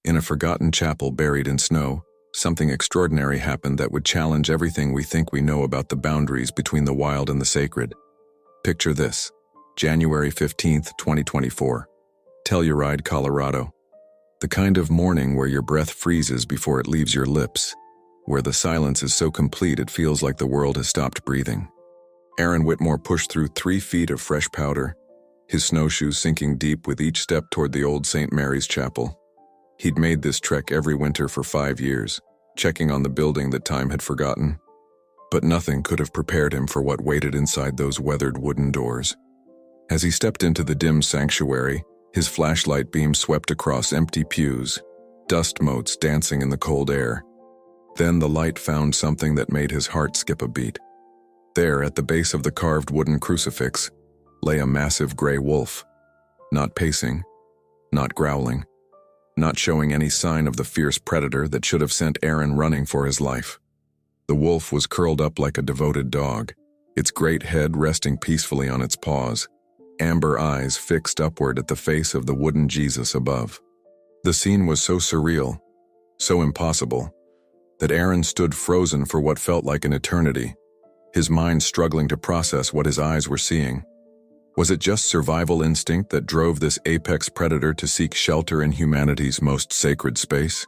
In a forgotten chapel buried in snow, something extraordinary happened that would challenge everything we think we know about the boundaries between the wild and the sacred. Picture this: January 15th, 2024. Telluride, Colorado. The kind of morning where your breath freezes before it leaves your lips, where the silence is so complete it feels like the world has stopped breathing. Aaron Whitmore pushed through 3 feet of fresh powder, his snowshoes sinking deep with each step toward the old St. Mary's Chapel. He'd made this trek every winter for 5 years, checking on the building that time had forgotten. But nothing could have prepared him for what waited inside those weathered wooden doors. As he stepped into the dim sanctuary, his flashlight beam swept across empty pews, dust motes dancing in the cold air. Then the light found something that made his heart skip a beat. There, at the base of the carved wooden crucifix, lay a massive gray wolf, not pacing, not growling, not showing any sign of the fierce predator that should have sent Aaron running for his life. The wolf was curled up like a devoted dog, its great head resting peacefully on its paws, amber eyes fixed upward at the face of the wooden Jesus above. The scene was so surreal, so impossible, that Aaron stood frozen for what felt like an eternity, his mind struggling to process what his eyes were seeing. Was it just survival instinct that drove this apex predator to seek shelter in humanity's most sacred space?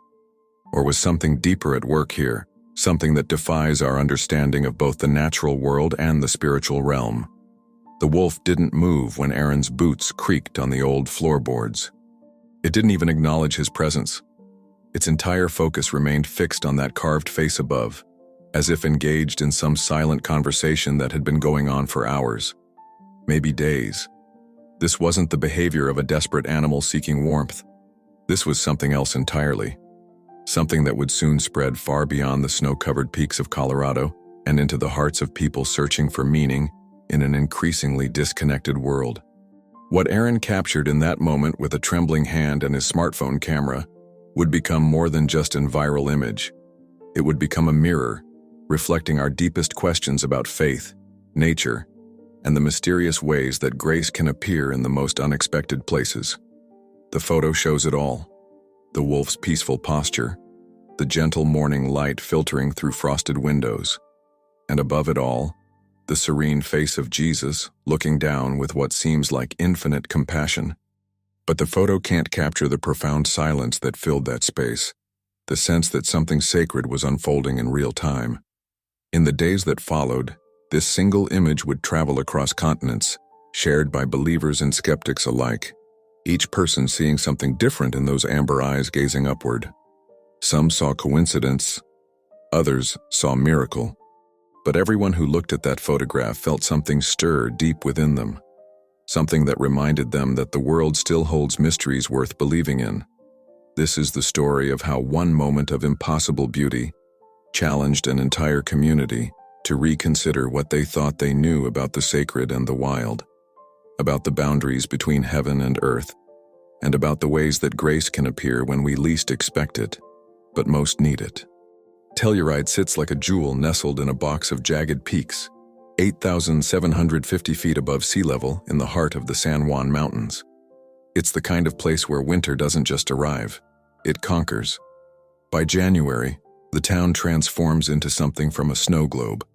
Or was something deeper at work here, something that defies our understanding of both the natural world and the spiritual realm? The wolf didn't move when Aaron's boots creaked on the old floorboards. It didn't even acknowledge his presence. Its entire focus remained fixed on that carved face above, as if engaged in some silent conversation that had been going on for hours, maybe days. This wasn't the behavior of a desperate animal seeking warmth. This was something else entirely. Something that would soon spread far beyond the snow-covered peaks of Colorado and into the hearts of people searching for meaning in an increasingly disconnected world. What Aaron captured in that moment with a trembling hand and his smartphone camera would become more than just a viral image. It would become a mirror, reflecting our deepest questions about faith, nature, and the mysterious ways that grace can appear in the most unexpected places. The photo shows it all: the wolf's peaceful posture, the gentle morning light filtering through frosted windows, and above it all, the serene face of Jesus looking down with what seems like infinite compassion. But the photo can't capture the profound silence that filled that space, the sense that something sacred was unfolding in real time. In the days that followed, this single image would travel across continents, shared by believers and skeptics alike, each person seeing something different in those amber eyes gazing upward. Some saw coincidence, others saw miracle. But everyone who looked at that photograph felt something stir deep within them, something that reminded them that the world still holds mysteries worth believing in. This is the story of how one moment of impossible beauty challenged an entire community to reconsider what they thought they knew about the sacred and the wild, about the boundaries between heaven and earth, and about the ways that grace can appear when we least expect it, but most need it. Telluride sits like a jewel nestled in a box of jagged peaks, 8,750 feet above sea level in the heart of the San Juan Mountains. It's the kind of place where winter doesn't just arrive, it conquers. By January, the town transforms into something from a snow globe,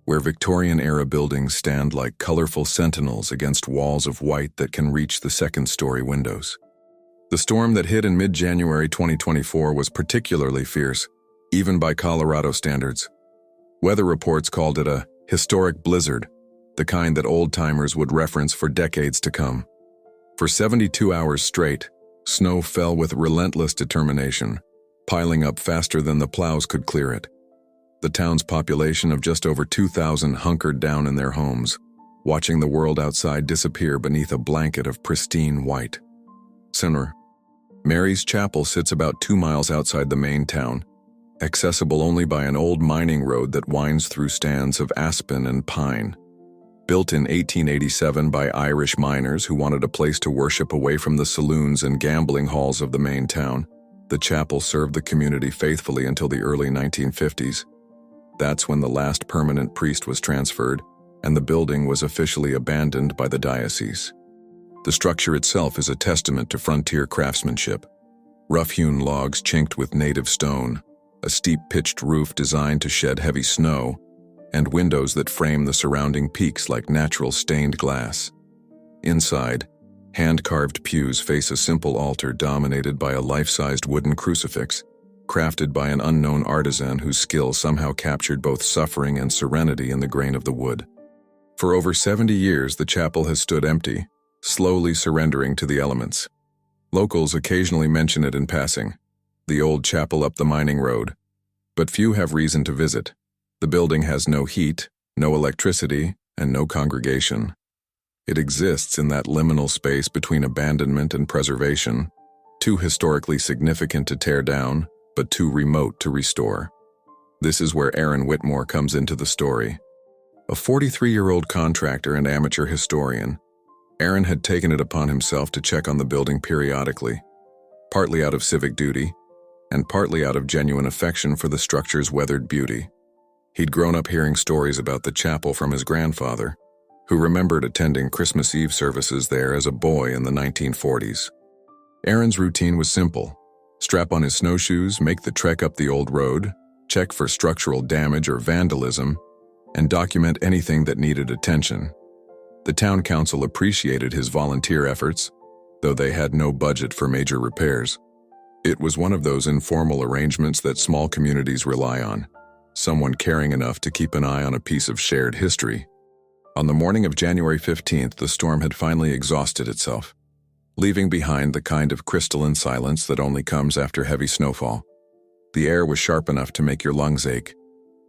where Victorian-era buildings stand like colorful sentinels against walls of white that can reach the second-story windows. The storm that hit in mid-January 2024 was particularly fierce, even by Colorado standards. Weather reports called it a historic blizzard, the kind that old-timers would reference for decades to come. For 72 hours straight, snow fell with relentless determination, piling up faster than the plows could clear it. The town's population of just over 2,000 hunkered down in their homes, watching the world outside disappear beneath a blanket of pristine white. St. Mary's Chapel sits about 2 miles outside the main town, accessible only by an old mining road that winds through stands of aspen and pine. Built in 1887 by Irish miners who wanted a place to worship away from the saloons and gambling halls of the main town, the chapel served the community faithfully until the early 1950s. That's when the last permanent priest was transferred, and the building was officially abandoned by the diocese. The structure itself is a testament to frontier craftsmanship. Rough-hewn logs chinked with native stone, a steep pitched roof designed to shed heavy snow, and windows that frame the surrounding peaks like natural stained glass. Inside, hand-carved pews face a simple altar dominated by a life-sized wooden crucifix, crafted by an unknown artisan whose skill somehow captured both suffering and serenity in the grain of the wood. For over 70 years, the chapel has stood empty, slowly surrendering to the elements. Locals occasionally mention it in passing, the old chapel up the mining road, but few have reason to visit. The building has no heat, no electricity, and no congregation. It exists in that liminal space between abandonment and preservation, too historically significant to tear down, but too remote to restore. This is where Aaron Whitmore comes into the story. A 43-year-old contractor and amateur historian, Aaron had taken it upon himself to check on the building periodically, partly out of civic duty, and partly out of genuine affection for the structure's weathered beauty. He'd grown up hearing stories about the chapel from his grandfather, who remembered attending Christmas Eve services there as a boy in the 1940s. Aaron's routine was simple: strap on his snowshoes, make the trek up the old road, check for structural damage or vandalism, and document anything that needed attention. The town council appreciated his volunteer efforts, though they had no budget for major repairs. It was one of those informal arrangements that small communities rely on, someone caring enough to keep an eye on a piece of shared history. On the morning of January 15th, the storm had finally exhausted itself, leaving behind the kind of crystalline silence that only comes after heavy snowfall. The air was sharp enough to make your lungs ache,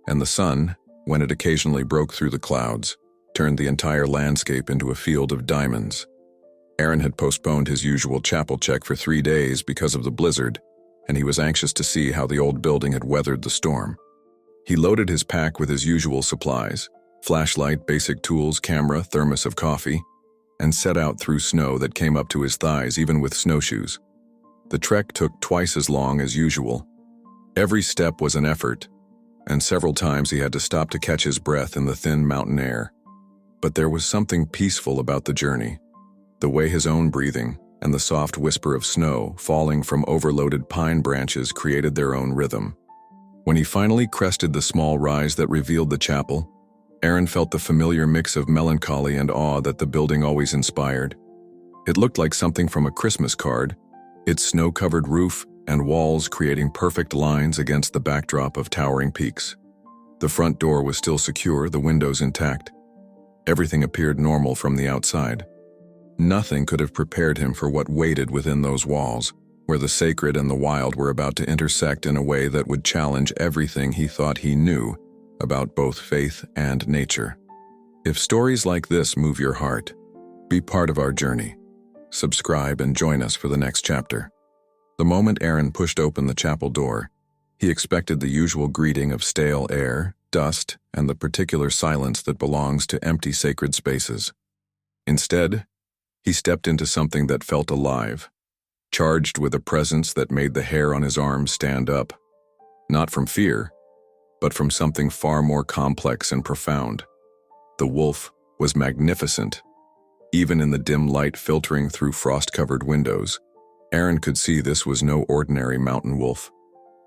and the sun, when it occasionally broke through the clouds, turned the entire landscape into a field of diamonds. Aaron had postponed his usual chapel check for 3 days because of the blizzard, and he was anxious to see how the old building had weathered the storm. He loaded his pack with his usual supplies: flashlight, basic tools, camera, thermos of coffee, and set out through snow that came up to his thighs even with snowshoes. The trek took twice as long as usual. Every step was an effort, and several times he had to stop to catch his breath in the thin mountain air. But there was something peaceful about the journey, the way his own breathing and the soft whisper of snow falling from overloaded pine branches created their own rhythm. When he finally crested the small rise that revealed the chapel, Aaron felt the familiar mix of melancholy and awe that the building always inspired. It looked like something from a Christmas card, its snow-covered roof and walls creating perfect lines against the backdrop of towering peaks. The front door was still secure, the windows intact. Everything appeared normal from the outside. Nothing could have prepared him for what waited within those walls, where the sacred and the wild were about to intersect in a way that would challenge everything he thought he knew about both faith and nature. If stories like this move your heart, be part of our journey. Subscribe and join us for the next chapter. The moment Aaron pushed open the chapel door, he expected the usual greeting of stale air, dust, and the particular silence that belongs to empty sacred spaces. Instead, he stepped into something that felt alive, charged with a presence that made the hair on his arms stand up, not from fear, but from something far more complex and profound. The wolf was magnificent. Even in the dim light filtering through frost-covered windows, Aaron could see this was no ordinary mountain wolf.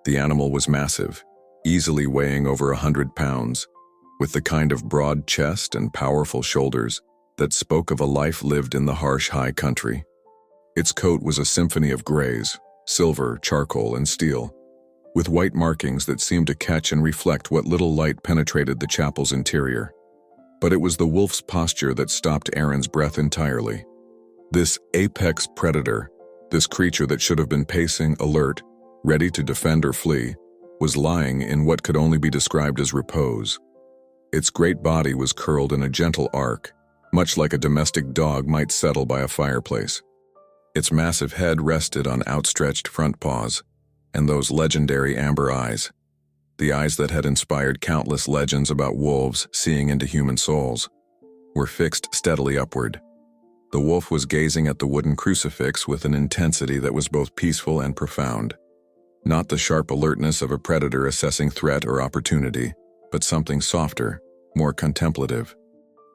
The animal was massive, easily weighing over 100 pounds, with the kind of broad chest and powerful shoulders that spoke of a life lived in the harsh high country. Its coat was a symphony of grays, silver, charcoal, and steel, with white markings that seemed to catch and reflect what little light penetrated the chapel's interior. But it was the wolf's posture that stopped Aaron's breath entirely. This apex predator, this creature that should have been pacing, alert, ready to defend or flee, was lying in what could only be described as repose. Its great body was curled in a gentle arc, much like a domestic dog might settle by a fireplace. Its massive head rested on outstretched front paws, and those legendary amber eyes, the eyes that had inspired countless legends about wolves seeing into human souls, were fixed steadily upward. The wolf was gazing at the wooden crucifix with an intensity that was both peaceful and profound. Not the sharp alertness of a predator assessing threat or opportunity, but something softer, more contemplative.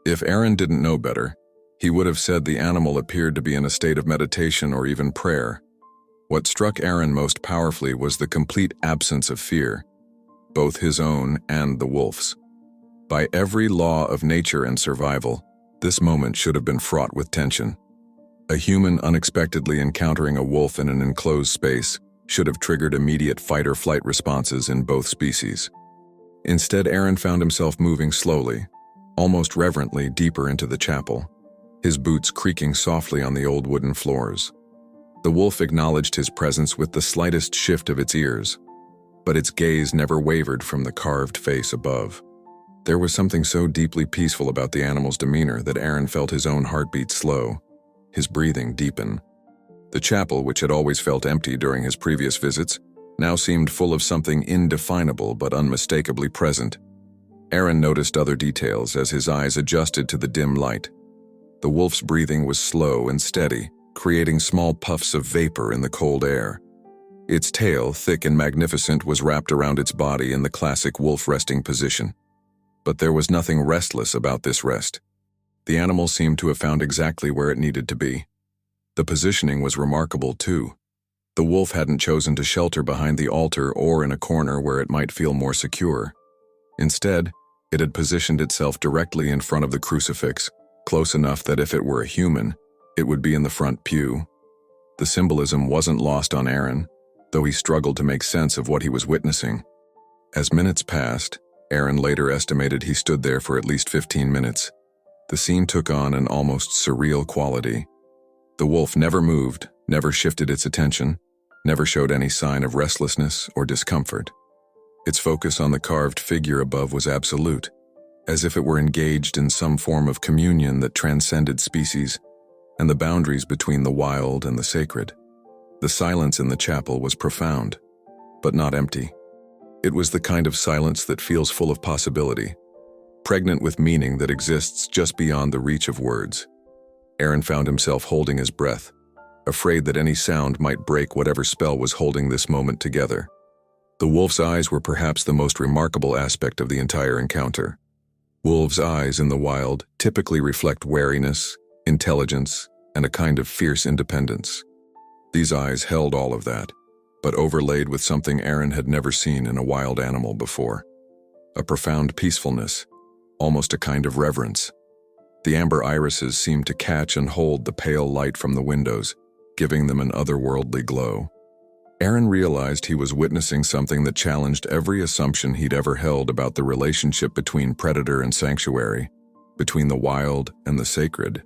If Aaron didn't know better, he would have said the animal appeared to be in a state of meditation or even prayer. What struck Aaron most powerfully was the complete absence of fear, both his own and the wolf's. By every law of nature and survival, this moment should have been fraught with tension. A human unexpectedly encountering a wolf in an enclosed space should have triggered immediate fight-or-flight responses in both species. Instead, Aaron found himself moving slowly, almost reverently, deeper into the chapel, his boots creaking softly on the old wooden floors. The wolf acknowledged his presence with the slightest shift of its ears, but its gaze never wavered from the carved face above. There was something so deeply peaceful about the animal's demeanor that Aaron felt his own heartbeat slow, his breathing deepen. The chapel, which had always felt empty during his previous visits, now seemed full of something indefinable but unmistakably present. Aaron noticed other details as his eyes adjusted to the dim light. The wolf's breathing was slow and steady, creating small puffs of vapor in the cold air. Its tail, thick and magnificent, was wrapped around its body in the classic wolf resting position. But there was nothing restless about this rest. The animal seemed to have found exactly where it needed to be. The positioning was remarkable, too. The wolf hadn't chosen to shelter behind the altar or in a corner where it might feel more secure. Instead, it had positioned itself directly in front of the crucifix, close enough that if it were a human, it would be in the front pew. The symbolism wasn't lost on Aaron, though he struggled to make sense of what he was witnessing. As minutes passed, Aaron later estimated he stood there for at least 15 minutes. The scene took on an almost surreal quality. The wolf never moved, never shifted its attention, never showed any sign of restlessness or discomfort. Its focus on the carved figure above was absolute, as if it were engaged in some form of communion that transcended species and the boundaries between the wild and the sacred. The silence in the chapel was profound, but not empty. It was the kind of silence that feels full of possibility, pregnant with meaning that exists just beyond the reach of words. Aaron found himself holding his breath, afraid that any sound might break whatever spell was holding this moment together. The wolf's eyes were perhaps the most remarkable aspect of the entire encounter. Wolves' eyes in the wild typically reflect wariness, intelligence, and a kind of fierce independence. These eyes held all of that, but overlaid with something Aaron had never seen in a wild animal before. A profound peacefulness, almost a kind of reverence. The amber irises seemed to catch and hold the pale light from the windows, giving them an otherworldly glow. Aaron realized he was witnessing something that challenged every assumption he'd ever held about the relationship between predator and sanctuary, between the wild and the sacred.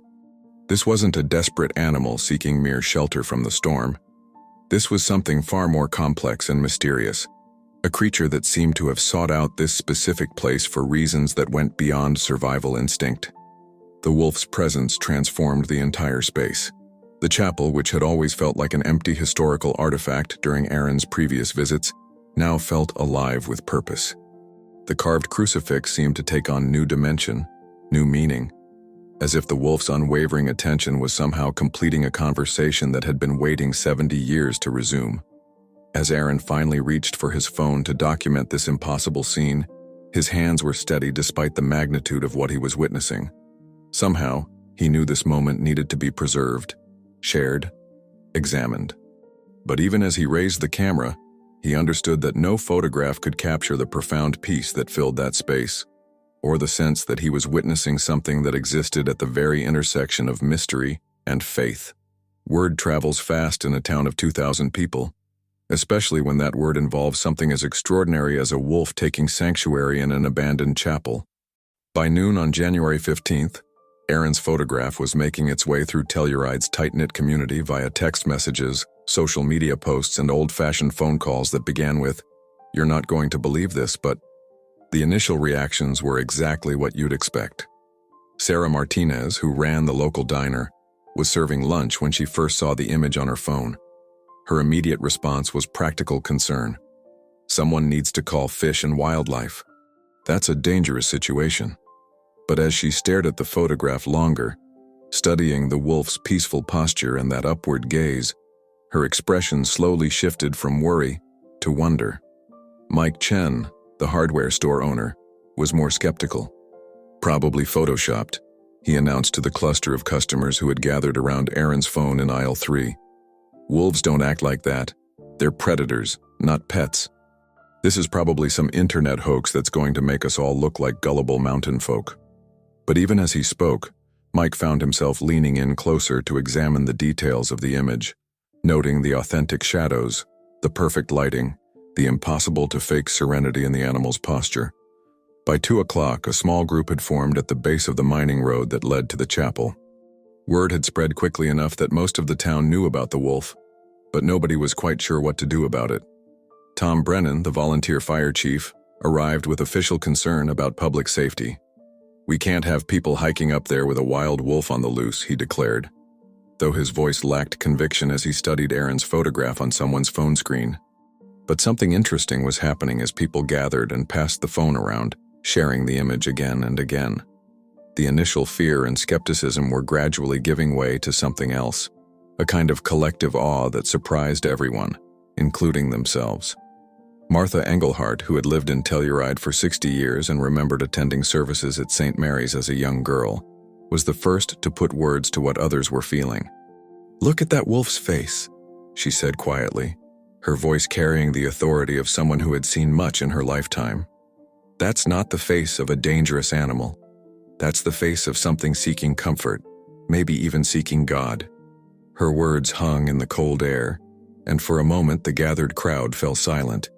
This wasn't a desperate animal seeking mere shelter from the storm. This was something far more complex and mysterious, a creature that seemed to have sought out this specific place for reasons that went beyond survival instinct. The wolf's presence transformed the entire space. The chapel, which had always felt like an empty historical artifact during Aaron's previous visits, now felt alive with purpose. The carved crucifix seemed to take on new dimension, new meaning, as if the wolf's unwavering attention was somehow completing a conversation that had been waiting 70 years to resume. As Aaron finally reached for his phone to document this impossible scene, his hands were steady despite the magnitude of what he was witnessing. Somehow, he knew this moment needed to be preserved, shared, examined. But even as he raised the camera, he understood that no photograph could capture the profound peace that filled that space, or the sense that he was witnessing something that existed at the very intersection of mystery and faith. Word travels fast in a town of 2,000 people, especially when that word involves something as extraordinary as a wolf taking sanctuary in an abandoned chapel. By noon on January 15th, Aaron's photograph was making its way through Telluride's tight-knit community via text messages, social media posts, and old-fashioned phone calls that began with, "You're not going to believe this, but..." The initial reactions were exactly what you'd expect. Sarah Martinez, who ran the local diner, was serving lunch when she first saw the image on her phone. Her immediate response was practical concern. Someone needs to call Fish and Wildlife. That's a dangerous situation. But as she stared at the photograph longer, studying the wolf's peaceful posture and that upward gaze, her expression slowly shifted from worry to wonder. Mike Chen, the hardware store owner, was more skeptical. "Probably photoshopped," he announced to the cluster of customers who had gathered around Aaron's phone in aisle 3. Wolves don't act like that. They're predators, not pets. This is probably some internet hoax that's going to make us all look like gullible mountain folk. But even as he spoke, Mike found himself leaning in closer to examine the details of the image, noting the authentic shadows, the perfect lighting, the impossible-to-fake serenity in the animal's posture. By 2 o'clock, a small group had formed at the base of the mining road that led to the chapel. Word had spread quickly enough that most of the town knew about the wolf, but nobody was quite sure what to do about it. Tom Brennan, the volunteer fire chief, arrived with official concern about public safety. "We can't have people hiking up there with a wild wolf on the loose," he declared, though his voice lacked conviction as he studied Aaron's photograph on someone's phone screen. But something interesting was happening as people gathered and passed the phone around, sharing the image again and again. The initial fear and skepticism were gradually giving way to something else, a kind of collective awe that surprised everyone, including themselves. Martha Engelhardt, who had lived in Telluride for 60 years and remembered attending services at St. Mary's as a young girl, was the first to put words to what others were feeling. "Look at that wolf's face," she said quietly, her voice carrying the authority of someone who had seen much in her lifetime. "That's not the face of a dangerous animal. That's the face of something seeking comfort, maybe even seeking God." Her words hung in the cold air, and for a moment the gathered crowd fell silent.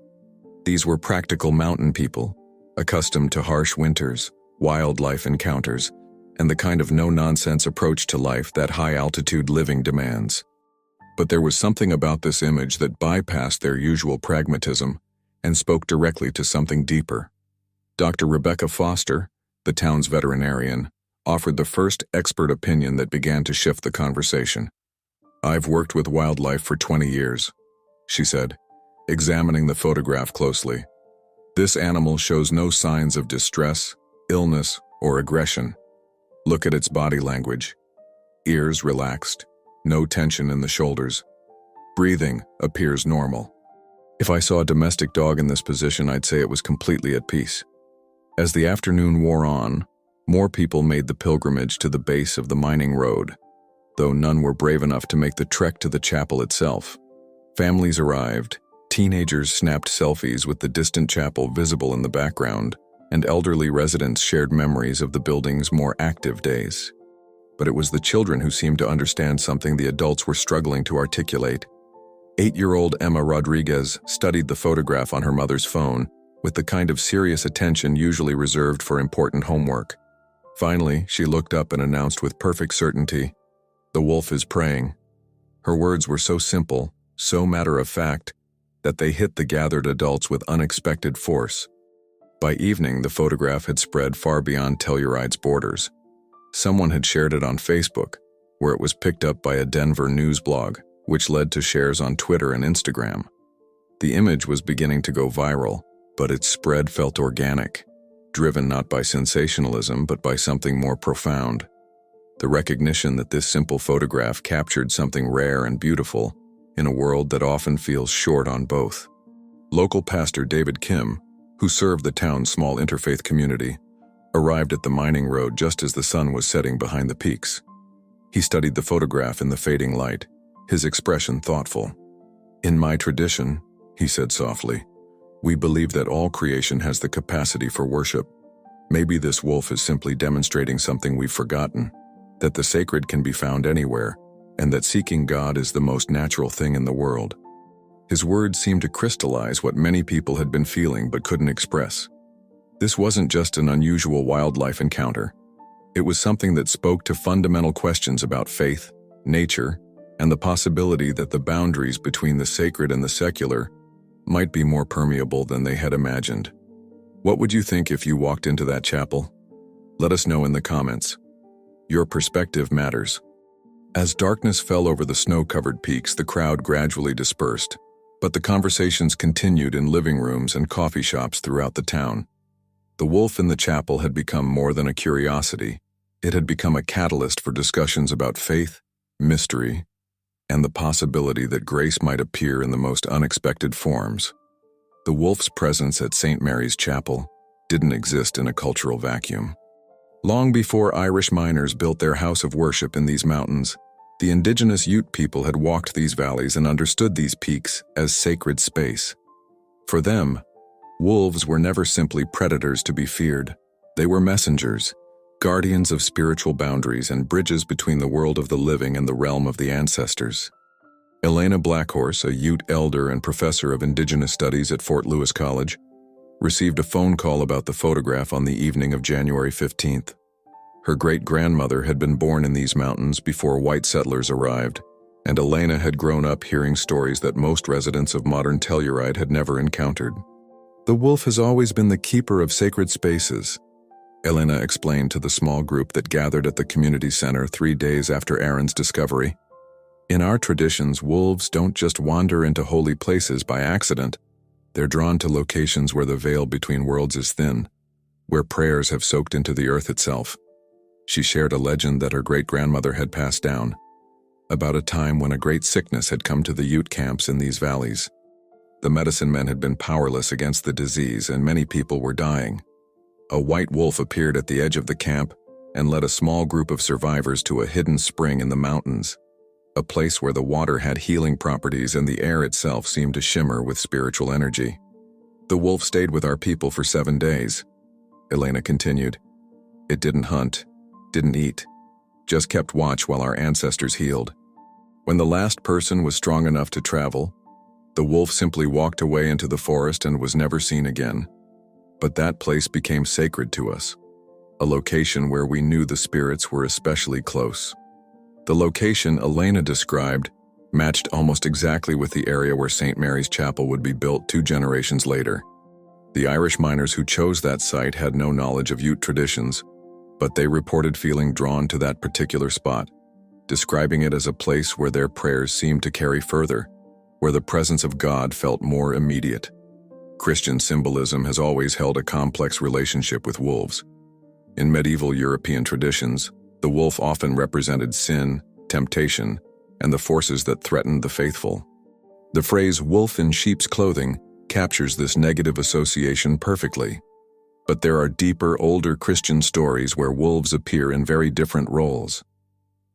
These were practical mountain people, accustomed to harsh winters, wildlife encounters, and the kind of no-nonsense approach to life that high-altitude living demands. But there was something about this image that bypassed their usual pragmatism and spoke directly to something deeper. Dr. Rebecca Foster, the town's veterinarian, offered the first expert opinion that began to shift the conversation. "I've worked with wildlife for 20 years, she said, examining the photograph closely. "This animal shows no signs of distress, illness, or aggression. Look at its body language. Ears relaxed, no tension in the shoulders. Breathing appears normal. If I saw a domestic dog in this position, I'd say it was completely at peace." As the afternoon wore on, more people made the pilgrimage to the base of the mining road, though none were brave enough to make the trek to the chapel itself. Families arrived, teenagers snapped selfies with the distant chapel visible in the background, and elderly residents shared memories of the building's more active days. But it was the children who seemed to understand something the adults were struggling to articulate. 8-year-old Emma Rodriguez studied the photograph on her mother's phone with the kind of serious attention usually reserved for important homework. Finally, she looked up and announced with perfect certainty, "The wolf is praying." Her words were so simple, so matter-of-fact, that they hit the gathered adults with unexpected force. By evening, the photograph had spread far beyond Telluride's borders. Someone had shared it on Facebook, where it was picked up by a Denver news blog, which led to shares on Twitter and Instagram. The image was beginning to go viral, but its spread felt organic, driven not by sensationalism but by something more profound. The recognition that this simple photograph captured something rare and beautiful in a world that often feels short on both. Local pastor David Kim, who served the town's small interfaith community, arrived at the mining road just as the sun was setting behind the peaks. He studied the photograph in the fading light, his expression thoughtful. "In my tradition," he said softly, "we believe that all creation has the capacity for worship. Maybe this wolf is simply demonstrating something we've forgotten, that the sacred can be found anywhere, and that seeking God is the most natural thing in the world." His words seemed to crystallize what many people had been feeling but couldn't express. This wasn't just an unusual wildlife encounter. It was something that spoke to fundamental questions about faith, nature, and the possibility that the boundaries between the sacred and the secular might be more permeable than they had imagined. What would you think if you walked into that chapel? Let us know in the comments. Your perspective matters. As darkness fell over the snow-covered peaks, the crowd gradually dispersed, but the conversations continued in living rooms and coffee shops throughout the town. The wolf in the chapel had become more than a curiosity. It had become a catalyst for discussions about faith, mystery, and the possibility that grace might appear in the most unexpected forms. The wolf's presence at St. Mary's Chapel didn't exist in a cultural vacuum. Long before Irish miners built their house of worship in these mountains, The indigenous Ute people had walked these valleys and understood these peaks as sacred space. For them, wolves were never simply predators to be feared. They were messengers, guardians of spiritual boundaries and bridges between the world of the living and the realm of the ancestors. Elena Blackhorse, a Ute elder and professor of indigenous studies at Fort Lewis College, received a phone call about the photograph on the evening of January 15th. Her great-grandmother had been born in these mountains before white settlers arrived, and Elena had grown up hearing stories that most residents of modern Telluride had never encountered. The wolf has always been the keeper of sacred spaces, Elena explained to the small group that gathered at the community center 3 days after Aaron's discovery. In our traditions, wolves don't just wander into holy places by accident. They're drawn to locations where the veil between worlds is thin, where prayers have soaked into the earth itself. She shared a legend that her great-grandmother had passed down, about a time when a great sickness had come to the Ute camps in these valleys. The medicine men had been powerless against the disease, and many people were dying. A white wolf appeared at the edge of the camp and led a small group of survivors to a hidden spring in the mountains, a place where the water had healing properties and the air itself seemed to shimmer with spiritual energy. The wolf stayed with our people for 7 days, Elena continued. It didn't hunt, didn't eat, just kept watch while our ancestors healed. When the last person was strong enough to travel, the wolf simply walked away into the forest and was never seen again. But that place became sacred to us, a location where we knew the spirits were especially close. The location Elena described matched almost exactly with the area where St. Mary's Chapel would be built 2 generations later. The Irish miners who chose that site had no knowledge of Ute traditions, but they reported feeling drawn to that particular spot, describing it as a place where their prayers seemed to carry further, where the presence of God felt more immediate. Christian symbolism has always held a complex relationship with wolves. In medieval European traditions, the wolf often represented sin, temptation, and the forces that threatened the faithful. The phrase "wolf in sheep's clothing" captures this negative association perfectly. But there are deeper, older Christian stories where wolves appear in very different roles.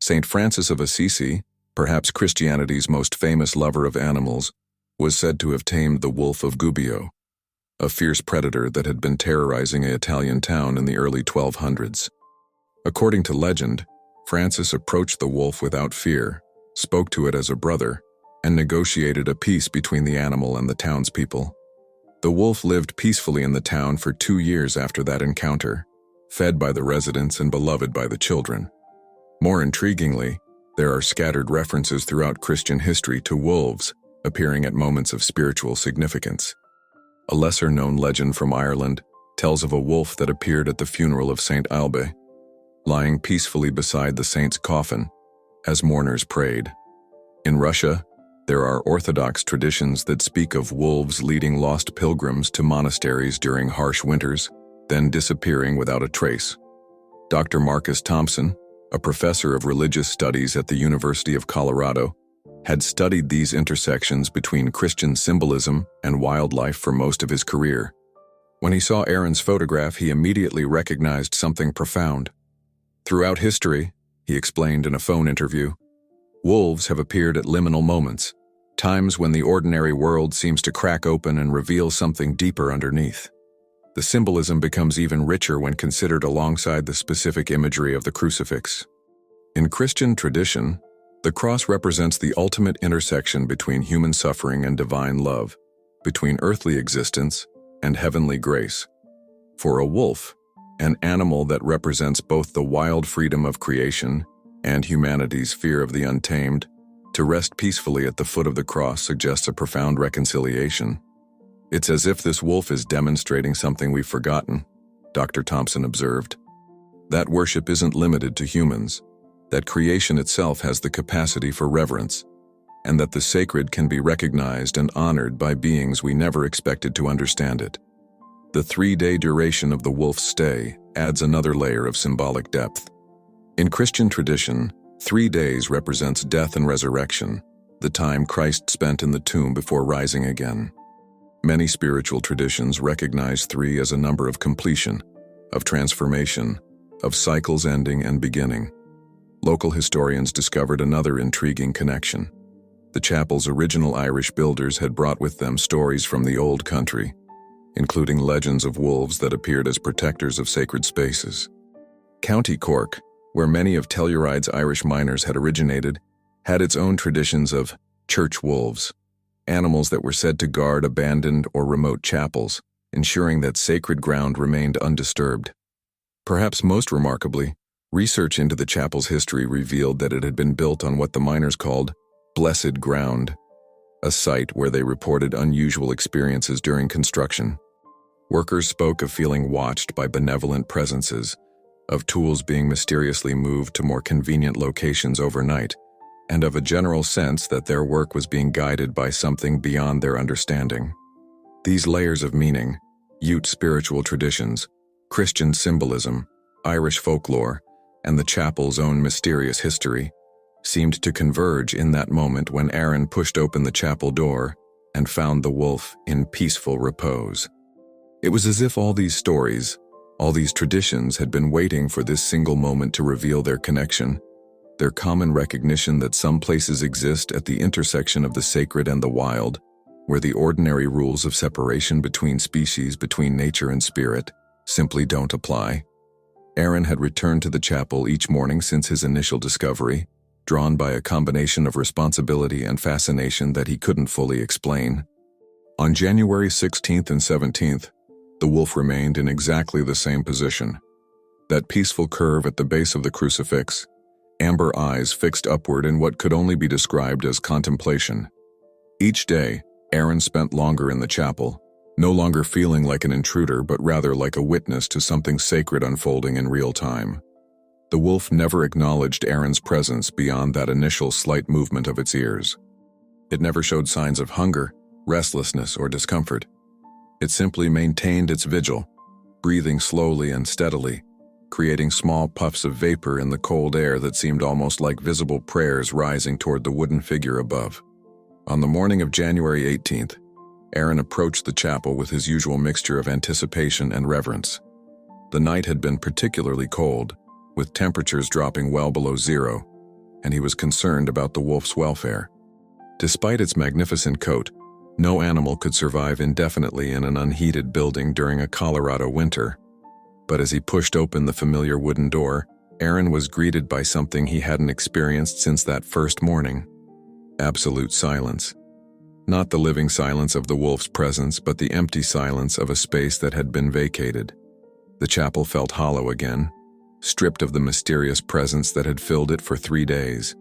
St. Francis of Assisi, perhaps Christianity's most famous lover of animals, was said to have tamed the wolf of Gubbio, a fierce predator that had been terrorizing an Italian town in the early 1200s. According to legend, Francis approached the wolf without fear, spoke to it as a brother, and negotiated a peace between the animal and the townspeople. The wolf lived peacefully in the town for 2 years after that encounter, fed by the residents and beloved by the children. More intriguingly, there are scattered references throughout Christian history to wolves appearing at moments of spiritual significance. A lesser-known legend from Ireland tells of a wolf that appeared at the funeral of Saint Albe, lying peacefully beside the saint's coffin as mourners prayed. In Russia, there are Orthodox traditions that speak of wolves leading lost pilgrims to monasteries during harsh winters, then disappearing without a trace. Dr. Marcus Thompson, a professor of religious studies at the University of Colorado, had studied these intersections between Christian symbolism and wildlife for most of his career. When he saw Aaron's photograph, he immediately recognized something profound. Throughout history, he explained in a phone interview, wolves have appeared at liminal moments, times when the ordinary world seems to crack open and reveal something deeper underneath. The symbolism becomes even richer when considered alongside the specific imagery of the crucifix. In Christian tradition, the cross represents the ultimate intersection between human suffering and divine love, between earthly existence and heavenly grace. For a wolf, an animal that represents both the wild freedom of creation and humanity's fear of the untamed, to rest peacefully at the foot of the cross suggests a profound reconciliation. It's as if this wolf is demonstrating something we've forgotten, Dr. Thompson observed. That worship isn't limited to humans, that creation itself has the capacity for reverence, and that the sacred can be recognized and honored by beings we never expected to understand it. The 3-day duration of the wolf's stay adds another layer of symbolic depth. In Christian tradition, 3 days represents death and resurrection, the time Christ spent in the tomb before rising again. Many spiritual traditions recognize 3 as a number of completion, of transformation, of cycles ending and beginning. local historians discovered another intriguing connection. The chapel's original Irish builders had brought with them stories from the old country, including legends of wolves that appeared as protectors of sacred spaces. County Cork, where many of Telluride's Irish miners had originated, had its own traditions of church wolves, animals that were said to guard abandoned or remote chapels, ensuring that sacred ground remained undisturbed. Perhaps most remarkably, research into the chapel's history revealed that it had been built on what the miners called blessed ground, a site where they reported unusual experiences during construction. Workers spoke of feeling watched by benevolent presences, of tools being mysteriously moved to more convenient locations overnight, and of a general sense that their work was being guided by something beyond their understanding. These layers of meaning, Ute spiritual traditions, Christian symbolism, Irish folklore, and the chapel's own mysterious history, seemed to converge in that moment when Aaron pushed open the chapel door and found the wolf in peaceful repose. It was as if all these stories, all these traditions had been waiting for this single moment to reveal their connection, their common recognition that some places exist at the intersection of the sacred and the wild, where the ordinary rules of separation between species, between nature and spirit, simply don't apply. Aaron had returned to the chapel each morning since his initial discovery, drawn by a combination of responsibility and fascination that he couldn't fully explain. On January 16th and 17th, the wolf remained in exactly the same position. That peaceful curve at the base of the crucifix, amber eyes fixed upward in what could only be described as contemplation. Each day, Aaron spent longer in the chapel, no longer feeling like an intruder but rather like a witness to something sacred unfolding in real time. The wolf never acknowledged Aaron's presence beyond that initial slight movement of its ears. It never showed signs of hunger, restlessness, or discomfort. It simply maintained its vigil, breathing slowly and steadily, creating small puffs of vapor in the cold air that seemed almost like visible prayers rising toward the wooden figure above. On the morning of January 18th, Aaron approached the chapel with his usual mixture of anticipation and reverence. The night had been particularly cold, with temperatures dropping well below zero, and he was concerned about the wolf's welfare. Despite its magnificent coat, no animal could survive indefinitely in an unheated building during a Colorado winter. But as he pushed open the familiar wooden door, Aaron was greeted by something he hadn't experienced since that first morning. Absolute silence. Not the living silence of the wolf's presence, but the empty silence of a space that had been vacated. The chapel felt hollow again, stripped of the mysterious presence that had filled it for 3 days.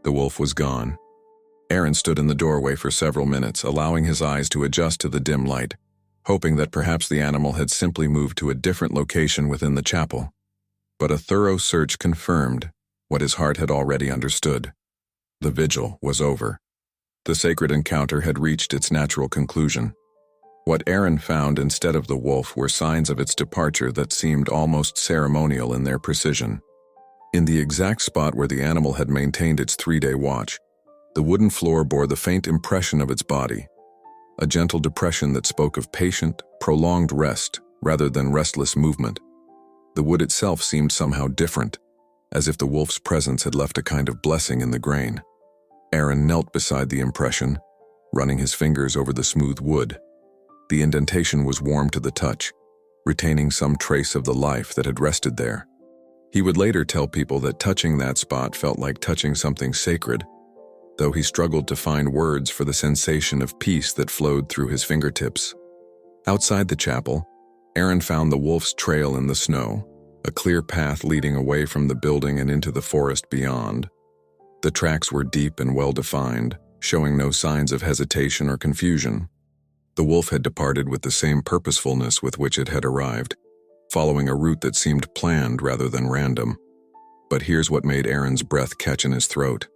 The wolf was gone. Aaron stood in the doorway for several minutes, allowing his eyes to adjust to the dim light, hoping that perhaps the animal had simply moved to a different location within the chapel. But a thorough search confirmed what his heart had already understood. The vigil was over. The sacred encounter had reached its natural conclusion. What Aaron found instead of the wolf were signs of its departure that seemed almost ceremonial in their precision. In the exact spot where the animal had maintained its 3-day watch, the wooden floor bore the faint impression of its body, a gentle depression that spoke of patient, prolonged rest rather than restless movement. The wood itself seemed somehow different, as if the wolf's presence had left a kind of blessing in the grain. Aaron knelt beside the impression, running his fingers over the smooth wood. The indentation was warm to the touch, retaining some trace of the life that had rested there. He would later tell people that touching that spot felt like touching something sacred, though he struggled to find words for the sensation of peace that flowed through his fingertips. Outside the chapel, Aaron found the wolf's trail in the snow, a clear path leading away from the building and into the forest beyond. The tracks were deep and well-defined, showing no signs of hesitation or confusion. The wolf had departed with the same purposefulness with which it had arrived, following a route that seemed planned rather than random. But here's what made Aaron's breath catch in his throat.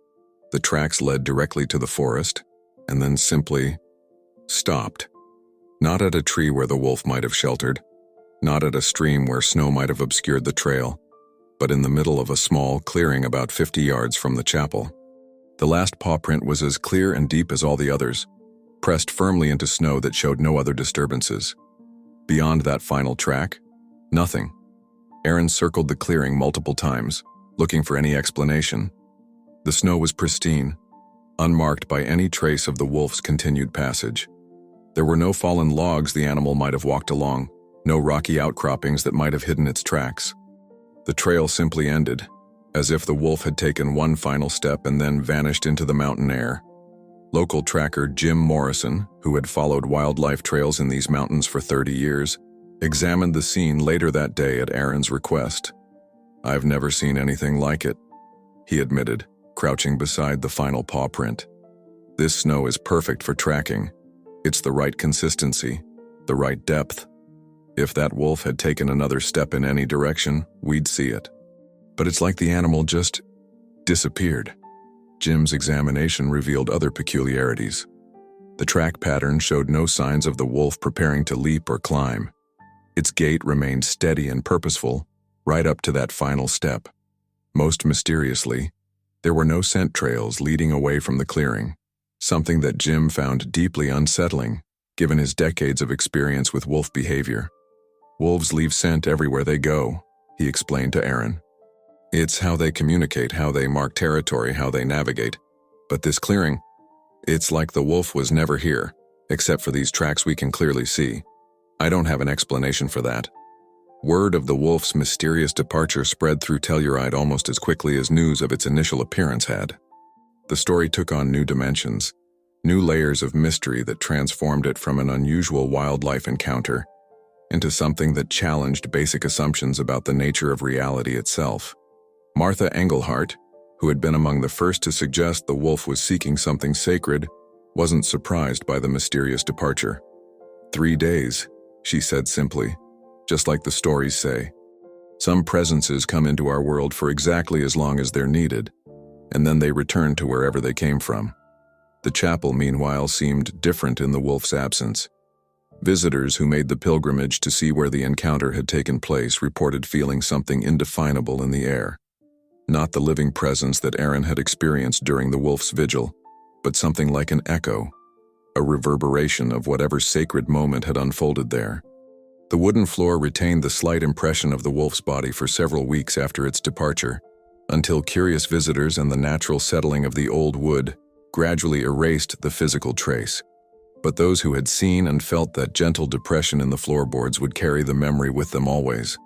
The tracks led directly to the forest, and then simply stopped. Not at a tree where the wolf might have sheltered, not at a stream where snow might have obscured the trail, but in the middle of a small clearing about 50 yards from the chapel. The last paw print was as clear and deep as all the others, pressed firmly into snow that showed no other disturbances. Beyond that final track, nothing. Aaron circled the clearing multiple times, looking for any explanation. The snow was pristine, unmarked by any trace of the wolf's continued passage. There were no fallen logs the animal might have walked along, no rocky outcroppings that might have hidden its tracks. The trail simply ended, as if the wolf had taken one final step and then vanished into the mountain air. Local tracker Jim Morrison, who had followed wildlife trails in these mountains for 30 years, examined the scene later that day at Aaron's request. "I've never seen anything like it," he admitted, crouching beside the final paw print. "This snow is perfect for tracking. It's the right consistency, the right depth. If that wolf had taken another step in any direction, we'd see it. But it's like the animal just disappeared." Jim's examination revealed other peculiarities. The track pattern showed no signs of the wolf preparing to leap or climb. Its gait remained steady and purposeful, right up to that final step. Most mysteriously, there were no scent trails leading away from the clearing, something that Jim found deeply unsettling, given his decades of experience with wolf behavior. "Wolves leave scent everywhere they go," he explained to Aaron. "It's how they communicate, how they mark territory, how they navigate. But this clearing, it's like the wolf was never here, except for these tracks we can clearly see. I don't have an explanation for that." Word of the wolf's mysterious departure spread through Telluride almost as quickly as news of its initial appearance had. The story took on new dimensions, new layers of mystery that transformed it from an unusual wildlife encounter into something that challenged basic assumptions about the nature of reality itself. Martha Engelhart, who had been among the first to suggest the wolf was seeking something sacred, wasn't surprised by the mysterious departure. 3 days, she said simply, just like the stories say. Some presences come into our world for exactly as long as they're needed, and then they return to wherever they came from. The chapel, meanwhile, seemed different in the wolf's absence. Visitors who made the pilgrimage to see where the encounter had taken place reported feeling something indefinable in the air. Not the living presence that Aaron had experienced during the wolf's vigil, but something like an echo, a reverberation of whatever sacred moment had unfolded there. The wooden floor retained the slight impression of the wolf's body for several weeks after its departure, until curious visitors and the natural settling of the old wood gradually erased the physical trace. But those who had seen and felt that gentle depression in the floorboards would carry the memory with them always.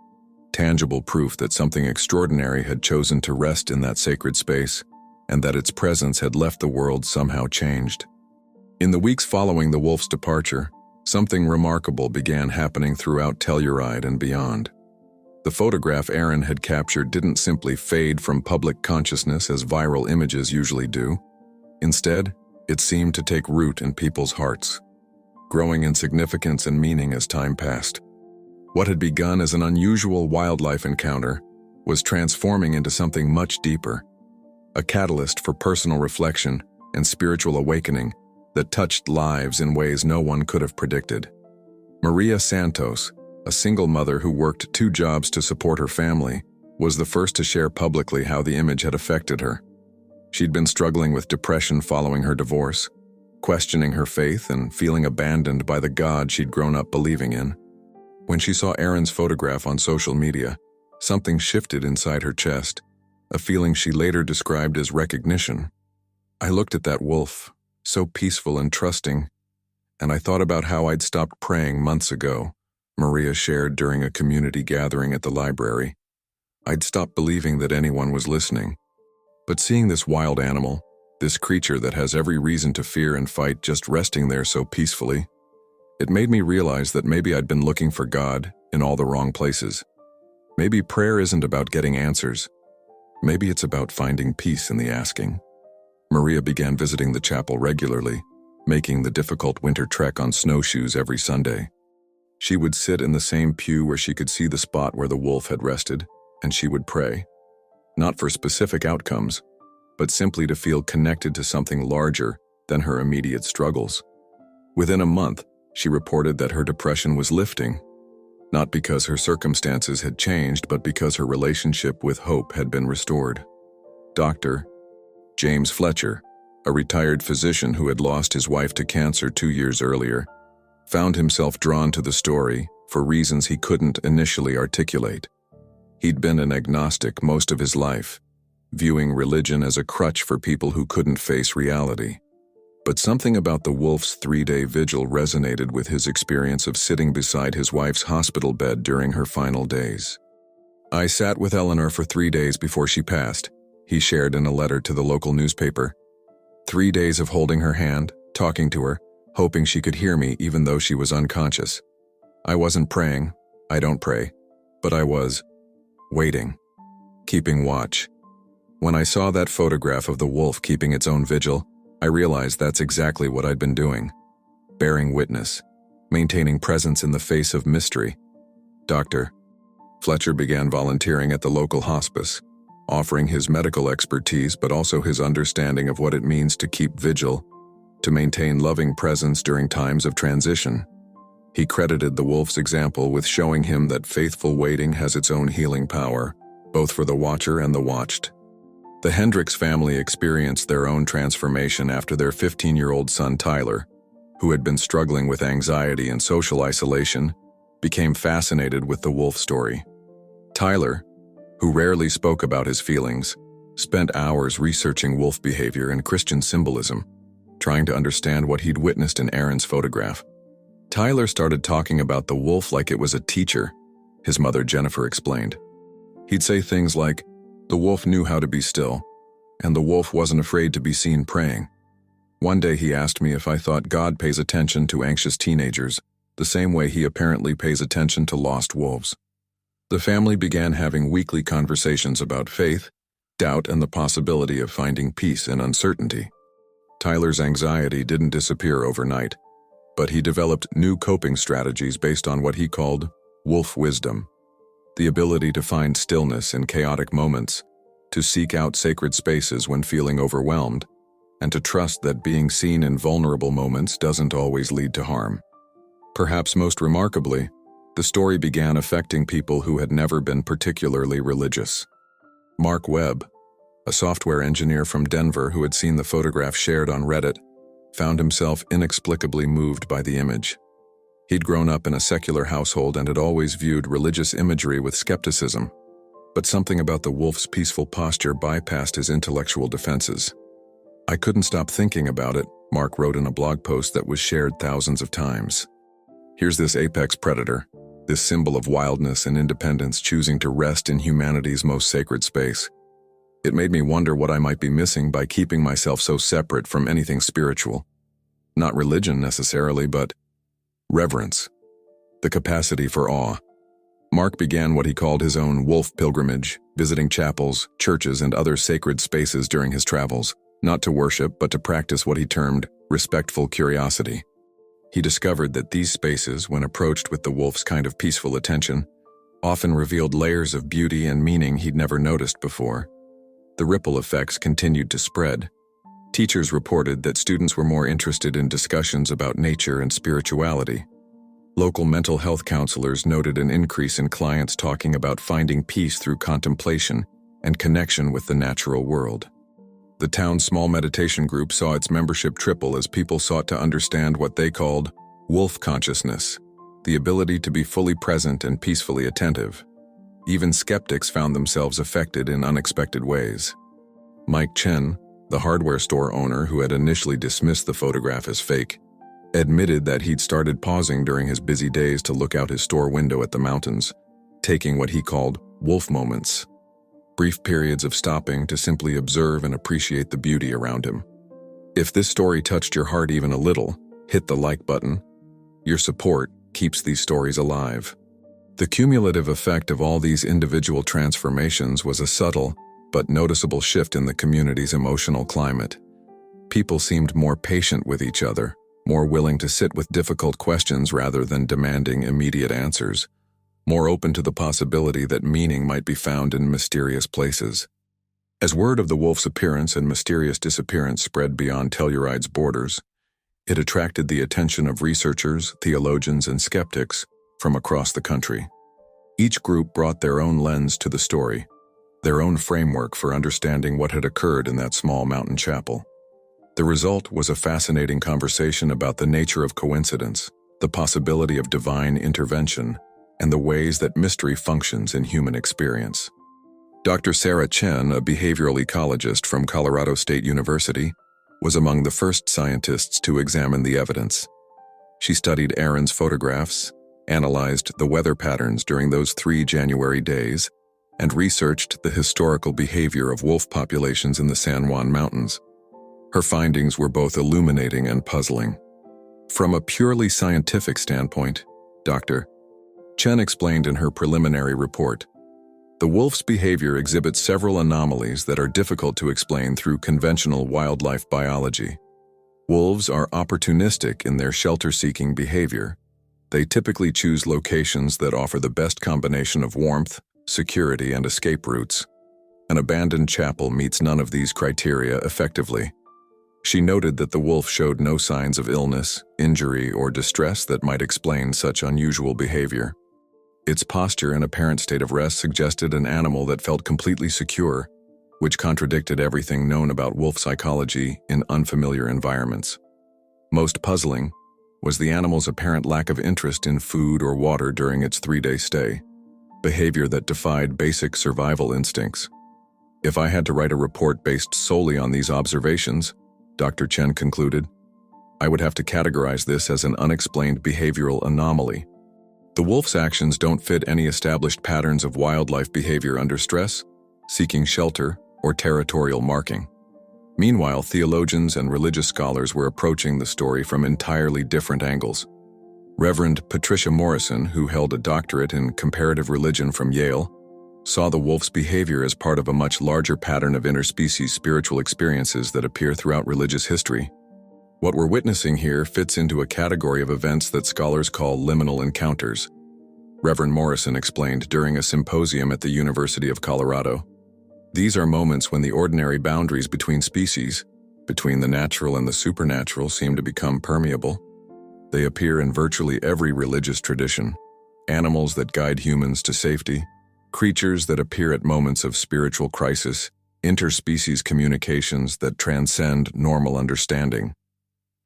Tangible proof that something extraordinary had chosen to rest in that sacred space, and that its presence had left the world somehow changed. In the weeks following the wolf's departure, something remarkable began happening throughout Telluride and beyond. The photograph Aaron had captured didn't simply fade from public consciousness as viral images usually do. Instead, it seemed to take root in people's hearts, growing in significance and meaning as time passed. What had begun as an unusual wildlife encounter was transforming into something much deeper, a catalyst for personal reflection and spiritual awakening that touched lives in ways no one could have predicted. Maria Santos, a single mother who worked 2 jobs to support her family, was the first to share publicly how the image had affected her. She'd been struggling with depression following her divorce, questioning her faith and feeling abandoned by the God she'd grown up believing in. When she saw Aaron's photograph on social media, something shifted inside her chest, a feeling she later described as recognition. "I looked at that wolf, so peaceful and trusting, and I thought about how I'd stopped praying months ago," Maria shared during a community gathering at the library. "I'd stopped believing that anyone was listening. But seeing this wild animal, this creature that has every reason to fear and fight just resting there so peacefully, it made me realize that maybe I'd been looking for God in all the wrong places. Maybe prayer isn't about getting answers. Maybe it's about finding peace in the asking." Maria began visiting the chapel regularly, making the difficult winter trek on snowshoes every Sunday. She would sit in the same pew where she could see the spot where the wolf had rested, and she would pray. Not for specific outcomes, but simply to feel connected to something larger than her immediate struggles. Within a month, she reported that her depression was lifting, not because her circumstances had changed, but because her relationship with hope had been restored. Dr. James Fletcher, a retired physician who had lost his wife to cancer 2 years earlier, found himself drawn to the story for reasons he couldn't initially articulate. He'd been an agnostic most of his life, viewing religion as a crutch for people who couldn't face reality. But something about the wolf's 3-day vigil resonated with his experience of sitting beside his wife's hospital bed during her final days. "I sat with Eleanor for 3 days before she passed," he shared in a letter to the local newspaper. 3 days of holding her hand, talking to her, hoping she could hear me even though she was unconscious. I wasn't praying, I don't pray, but I was waiting, keeping watch. When I saw that photograph of the wolf keeping its own vigil, I realized that's exactly what I'd been doing. Bearing witness, maintaining presence in the face of mystery. Dr. Fletcher began volunteering at the local hospice, offering his medical expertise but also his understanding of what it means to keep vigil, to maintain loving presence during times of transition. He credited the wolf's example with showing him that faithful waiting has its own healing power, both for the watcher and the watched. The Hendricks family experienced their own transformation after their 15-year-old son Tyler, who had been struggling with anxiety and social isolation, became fascinated with the wolf story. Tyler, who rarely spoke about his feelings, spent hours researching wolf behavior and Christian symbolism, trying to understand what he'd witnessed in Aaron's photograph. Tyler started talking about the wolf like it was a teacher, his mother Jennifer explained. He'd say things like, "The wolf knew how to be still, and the wolf wasn't afraid to be seen praying." One day he asked me if I thought God pays attention to anxious teenagers, the same way he apparently pays attention to lost wolves. The family began having weekly conversations about faith, doubt, and the possibility of finding peace in uncertainty. Tyler's anxiety didn't disappear overnight, but he developed new coping strategies based on what he called wolf wisdom. The ability to find stillness in chaotic moments, to seek out sacred spaces when feeling overwhelmed, and to trust that being seen in vulnerable moments doesn't always lead to harm. Perhaps most remarkably, the story began affecting people who had never been particularly religious. Mark Webb, a software engineer from Denver who had seen the photograph shared on Reddit, found himself inexplicably moved by the image. He'd grown up in a secular household and had always viewed religious imagery with skepticism, but something about the wolf's peaceful posture bypassed his intellectual defenses. "I couldn't stop thinking about it," Mark wrote in a blog post that was shared thousands of times. "Here's this apex predator, this symbol of wildness and independence choosing to rest in humanity's most sacred space. It made me wonder what I might be missing by keeping myself so separate from anything spiritual. Not religion necessarily, but reverence, the capacity for awe." Mark began what he called his own wolf pilgrimage, visiting chapels, churches, and other sacred spaces during his travels, not to worship but to practice what he termed respectful curiosity. He discovered that these spaces, when approached with the wolf's kind of peaceful attention, often revealed layers of beauty and meaning he'd never noticed before. The ripple effects continued to spread. Teachers reported that students were more interested in discussions about nature and spirituality. Local mental health counselors noted an increase in clients talking about finding peace through contemplation and connection with the natural world. The town's small meditation group saw its membership triple as people sought to understand what they called wolf consciousness, the ability to be fully present and peacefully attentive. Even skeptics found themselves affected in unexpected ways. Mike Chen, the hardware store owner who had initially dismissed the photograph as fake, admitted that he'd started pausing during his busy days to look out his store window at the mountains, taking what he called wolf moments, brief periods of stopping to simply observe and appreciate the beauty around him. If this story touched your heart even a little, hit the like button. Your support keeps these stories alive. The cumulative effect of all these individual transformations was a subtle but noticeable shift in the community's emotional climate. People seemed more patient with each other, more willing to sit with difficult questions rather than demanding immediate answers, more open to the possibility that meaning might be found in mysterious places. As word of the wolf's appearance and mysterious disappearance spread beyond Telluride's borders, it attracted the attention of researchers, theologians, and skeptics from across the country. Each group brought their own lens to the story, their own framework for understanding what had occurred in that small mountain chapel. The result was a fascinating conversation about the nature of coincidence, the possibility of divine intervention, and the ways that mystery functions in human experience. Dr. Sarah Chen, a behavioral ecologist from Colorado State University, was among the first scientists to examine the evidence. She studied Aaron's photographs, analyzed the weather patterns during those 3 January days, and researched the historical behavior of wolf populations in the San Juan Mountains. Her findings were both illuminating and puzzling. From a purely scientific standpoint, Dr. Chen explained in her preliminary report, the wolf's behavior exhibits several anomalies that are difficult to explain through conventional wildlife biology. Wolves are opportunistic in their shelter-seeking behavior. They typically choose locations that offer the best combination of warmth, security, and escape routes. An abandoned chapel meets none of these criteria effectively. She noted that the wolf showed no signs of illness, injury, or distress that might explain such unusual behavior. Its posture and apparent state of rest suggested an animal that felt completely secure, which contradicted everything known about wolf psychology in unfamiliar environments. Most puzzling was the animal's apparent lack of interest in food or water during its 3-day stay, behavior that defied basic survival instincts. If I had to write a report based solely on these observations, Dr. Chen concluded, I would have to categorize this as an unexplained behavioral anomaly. The wolf's actions don't fit any established patterns of wildlife behavior under stress, seeking shelter, or territorial marking. Meanwhile, theologians and religious scholars were approaching the story from entirely different angles. Reverend Patricia Morrison, who held a doctorate in comparative religion from Yale, saw the wolf's behavior as part of a much larger pattern of interspecies spiritual experiences that appear throughout religious history. What we're witnessing here fits into a category of events that scholars call liminal encounters. Reverend Morrison explained during a symposium at the University of Colorado. These are moments when the ordinary boundaries between species, between the natural and the supernatural, seem to become permeable. They appear in virtually every religious tradition. Animals that guide humans to safety, creatures that appear at moments of spiritual crisis, interspecies communications that transcend normal understanding.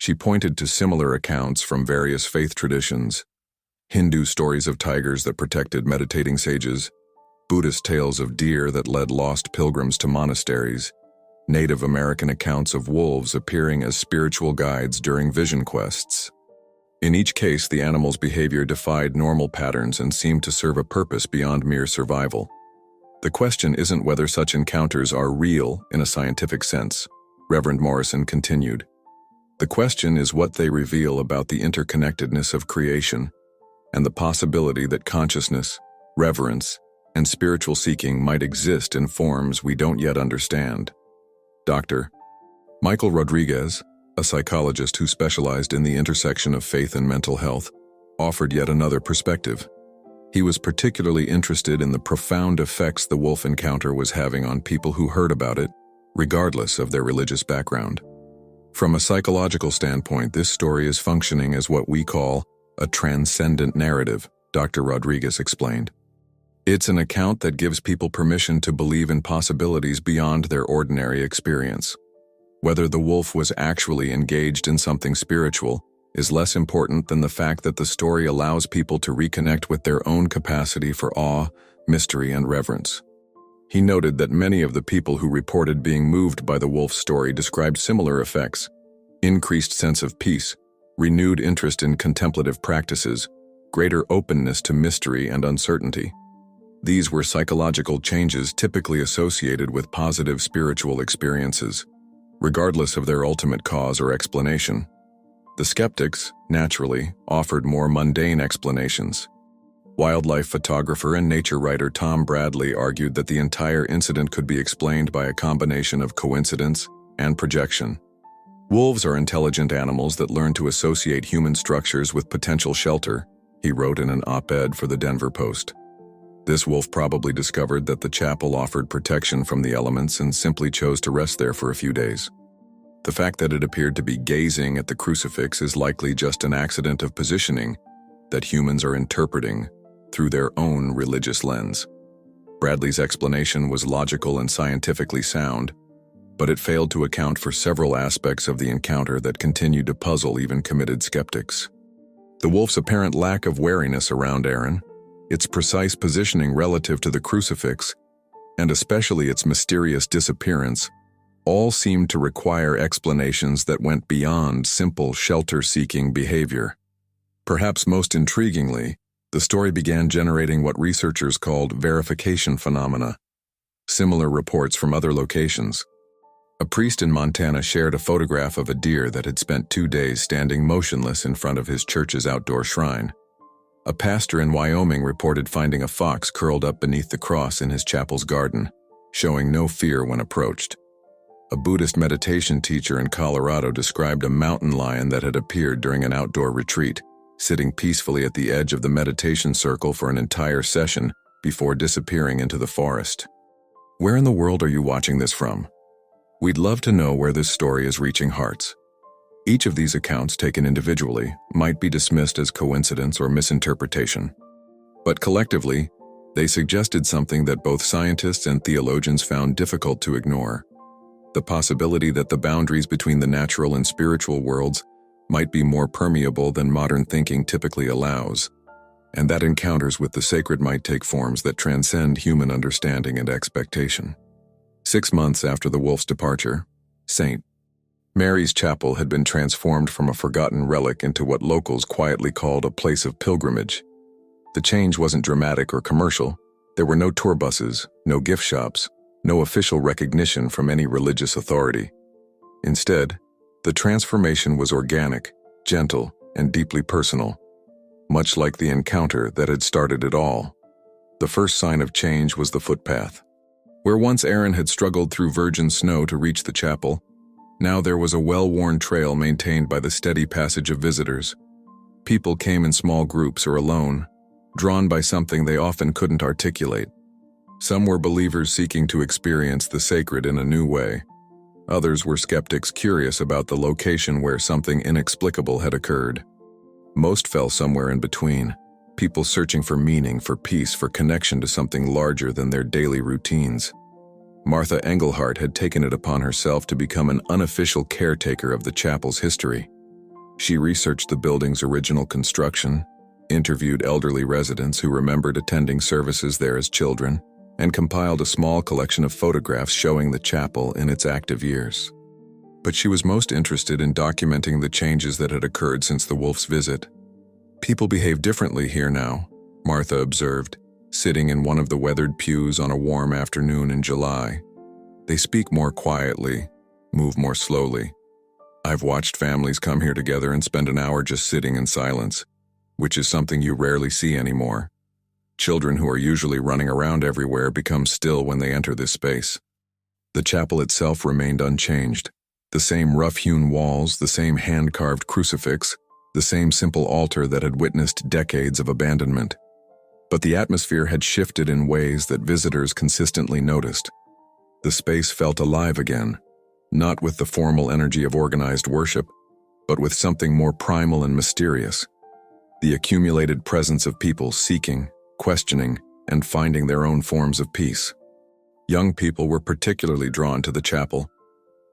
She pointed to similar accounts from various faith traditions, Hindu stories of tigers that protected meditating sages, Buddhist tales of deer that led lost pilgrims to monasteries, Native American accounts of wolves appearing as spiritual guides during vision quests. In each case, the animal's behavior defied normal patterns and seemed to serve a purpose beyond mere survival. The question isn't whether such encounters are real in a scientific sense, Reverend Morrison continued. The question is what they reveal about the interconnectedness of creation and the possibility that consciousness, reverence, and spiritual seeking might exist in forms we don't yet understand. Dr. Michael Rodriguez, a psychologist who specialized in the intersection of faith and mental health, offered yet another perspective. He was particularly interested in the profound effects the wolf encounter was having on people who heard about it, regardless of their religious background. From a psychological standpoint, this story is functioning as what we call a transcendent narrative, Dr. Rodriguez explained. It's an account that gives people permission to believe in possibilities beyond their ordinary experience. Whether the wolf was actually engaged in something spiritual is less important than the fact that the story allows people to reconnect with their own capacity for awe, mystery, and reverence. He noted that many of the people who reported being moved by the wolf's story described similar effects: increased sense of peace, renewed interest in contemplative practices, greater openness to mystery and uncertainty. These were psychological changes typically associated with positive spiritual experiences, regardless of their ultimate cause or explanation. The skeptics, naturally, offered more mundane explanations. Wildlife photographer and nature writer Tom Bradley argued that the entire incident could be explained by a combination of coincidence and projection. Wolves are intelligent animals that learn to associate human structures with potential shelter, he wrote in an op-ed for the Denver Post. This wolf probably discovered that the chapel offered protection from the elements and simply chose to rest there for a few days. The fact that it appeared to be gazing at the crucifix is likely just an accident of positioning that humans are interpreting through their own religious lens. Bradley's explanation was logical and scientifically sound, but it failed to account for several aspects of the encounter that continued to puzzle even committed skeptics. The wolf's apparent lack of wariness around Aaron, its precise positioning relative to the crucifix, and especially its mysterious disappearance, all seemed to require explanations that went beyond simple shelter-seeking behavior. Perhaps most intriguingly, the story began generating what researchers called verification phenomena, similar reports from other locations. A priest in Montana shared a photograph of a deer that had spent 2 days standing motionless in front of his church's outdoor shrine. A pastor in Wyoming reported finding a fox curled up beneath the cross in his chapel's garden, showing no fear when approached. A Buddhist meditation teacher in Colorado described a mountain lion that had appeared during an outdoor retreat, sitting peacefully at the edge of the meditation circle for an entire session before disappearing into the forest. Where in the world are you watching this from? We'd love to know where this story is reaching hearts. Each of these accounts, taken individually, might be dismissed as coincidence or misinterpretation. But collectively, they suggested something that both scientists and theologians found difficult to ignore: the possibility that the boundaries between the natural and spiritual worlds might be more permeable than modern thinking typically allows, and that encounters with the sacred might take forms that transcend human understanding and expectation. 6 months after the wolf's departure, St. Mary's Chapel had been transformed from a forgotten relic into what locals quietly called a place of pilgrimage. The change wasn't dramatic or commercial. There were no tour buses, no gift shops, no official recognition from any religious authority. Instead, the transformation was organic, gentle, and deeply personal, much like the encounter that had started it all. The first sign of change was the footpath. Where once Aaron had struggled through virgin snow to reach the chapel, now there was a well-worn trail maintained by the steady passage of visitors. People came in small groups or alone, drawn by something they often couldn't articulate. Some were believers seeking to experience the sacred in a new way. Others were skeptics curious about the location where something inexplicable had occurred. Most fell somewhere in between, people searching for meaning, for peace, for connection to something larger than their daily routines. Martha Engelhardt had taken it upon herself to become an unofficial caretaker of the chapel's history. She researched the building's original construction, interviewed elderly residents who remembered attending services there as children, and compiled a small collection of photographs showing the chapel in its active years. But she was most interested in documenting the changes that had occurred since the wolf's visit. "People behave differently here now," Martha observed, sitting in one of the weathered pews on a warm afternoon in July. "They speak more quietly, move more slowly. I've watched families come here together and spend an hour just sitting in silence, which is something you rarely see anymore. Children who are usually running around everywhere become still when they enter this space." The chapel itself remained unchanged. The same rough-hewn walls, the same hand-carved crucifix, the same simple altar that had witnessed decades of abandonment. But the atmosphere had shifted in ways that visitors consistently noticed. The space felt alive again, not with the formal energy of organized worship, but with something more primal and mysterious: the accumulated presence of people seeking, questioning, and finding their own forms of peace. Young people were particularly drawn to the chapel.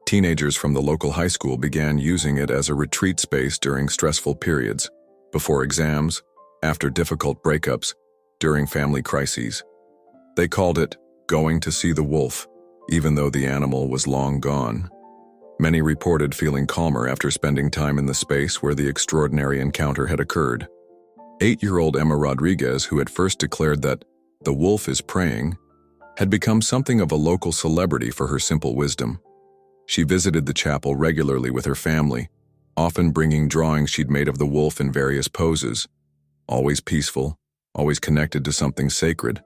Teenagers from the local high school began using it as a retreat space during stressful periods, before exams, after difficult breakups, during family crises. They called it going to see the wolf, even though the animal was long gone. Many reported feeling calmer after spending time in the space where the extraordinary encounter had occurred. 8-year-old Emma Rodriguez, who had first declared that "the wolf is praying," had become something of a local celebrity for her simple wisdom. She visited the chapel regularly with her family, often bringing drawings she'd made of the wolf in various poses, always peaceful, always connected to something sacred.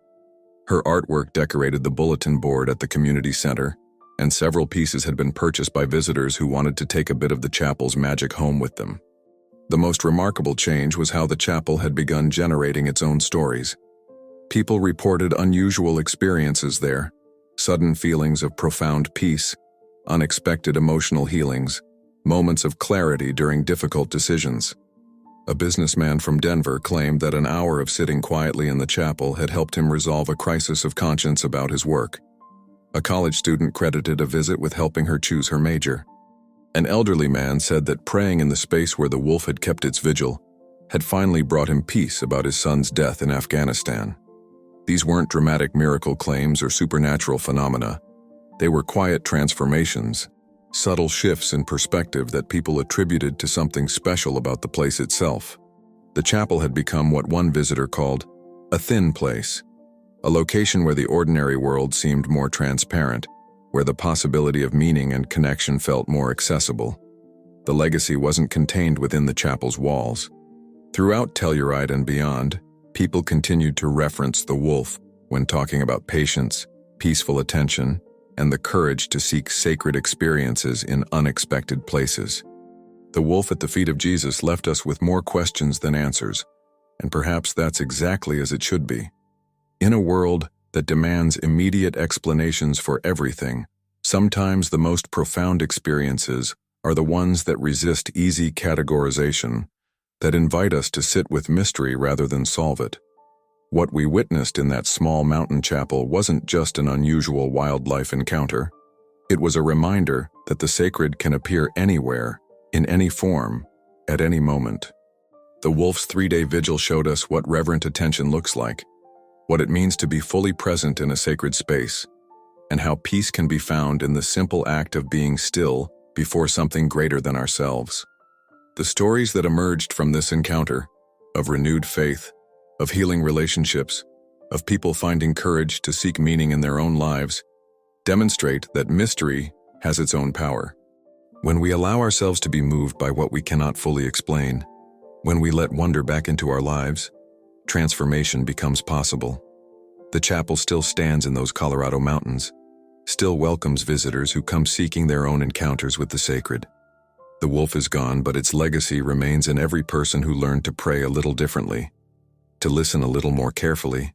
Her artwork decorated the bulletin board at the community center, and several pieces had been purchased by visitors who wanted to take a bit of the chapel's magic home with them. The most remarkable change was how the chapel had begun generating its own stories. People reported unusual experiences there, sudden feelings of profound peace, unexpected emotional healings, moments of clarity during difficult decisions. A businessman from Denver claimed that an hour of sitting quietly in the chapel had helped him resolve a crisis of conscience about his work. A college student credited a visit with helping her choose her major. An elderly man said that praying in the space where the wolf had kept its vigil had finally brought him peace about his son's death in Afghanistan. These weren't dramatic miracle claims or supernatural phenomena. They were quiet transformations, subtle shifts in perspective that people attributed to something special about the place itself. The chapel had become what one visitor called a thin place, a location where the ordinary world seemed more transparent, where the possibility of meaning and connection felt more accessible. The legacy wasn't contained within the chapel's walls. Throughout Telluride and beyond, people continued to reference the wolf when talking about patience, peaceful attention, and the courage to seek sacred experiences in unexpected places. The wolf at the feet of Jesus left us with more questions than answers, and perhaps that's exactly as it should be. In a world that demands immediate explanations for everything, sometimes the most profound experiences are the ones that resist easy categorization, that invite us to sit with mystery rather than solve it. What we witnessed in that small mountain chapel wasn't just an unusual wildlife encounter. It was a reminder that the sacred can appear anywhere, in any form, at any moment. The wolf's 3-day vigil showed us what reverent attention looks like, what it means to be fully present in a sacred space, and how peace can be found in the simple act of being still before something greater than ourselves. The stories that emerged from this encounter, of renewed faith, of healing relationships, of people finding courage to seek meaning in their own lives, demonstrate that mystery has its own power. When we allow ourselves to be moved by what we cannot fully explain, when we let wonder back into our lives, transformation becomes possible. The chapel still stands in those Colorado mountains, still welcomes visitors who come seeking their own encounters with the sacred. The wolf is gone, but its legacy remains in every person who learned to pray a little differently, to listen a little more carefully,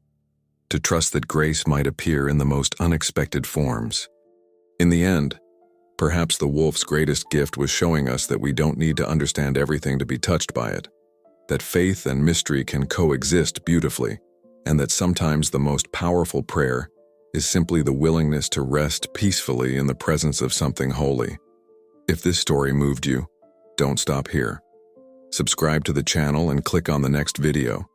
to trust that grace might appear in the most unexpected forms. In the end, perhaps the wolf's greatest gift was showing us that we don't need to understand everything to be touched by it, that faith and mystery can coexist beautifully, and that sometimes the most powerful prayer is simply the willingness to rest peacefully in the presence of something holy. If this story moved you, don't stop here. Subscribe to the channel and click on the next video.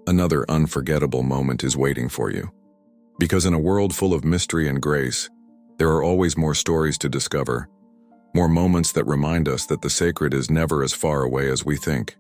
Another unforgettable moment is waiting for you. Because in a world full of mystery and grace, there are always more stories to discover, more moments that remind us that the sacred is never as far away as we think.